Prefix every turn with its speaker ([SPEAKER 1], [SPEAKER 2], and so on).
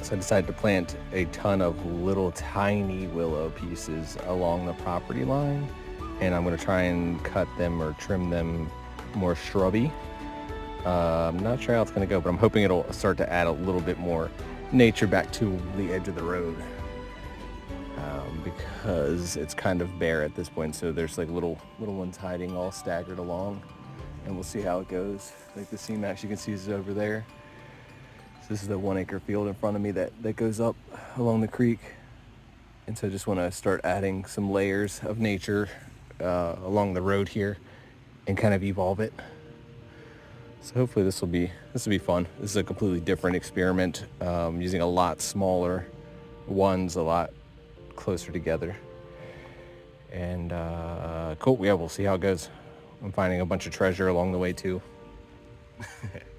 [SPEAKER 1] So I decided to plant a ton of little tiny willow pieces along the property line, and I'm gonna try and cut them or trim them more shrubby. I'm not sure how it's gonna go, but I'm hoping it'll start to add a little bit more nature back to the edge of the road, because it's kind of bare at this point. So there's like little ones hiding all staggered along, and we'll see how it goes. Like the seam max you can see is over there. So this is the 1 acre field in front of me that goes up along the creek. And so I just want to start adding some layers of nature along the road here and kind of evolve it. So hopefully this will be fun. This is a completely different experiment, using a lot smaller ones, a lot closer together. And cool, yeah, we'll see how it goes. I'm finding a bunch of treasure along the way too.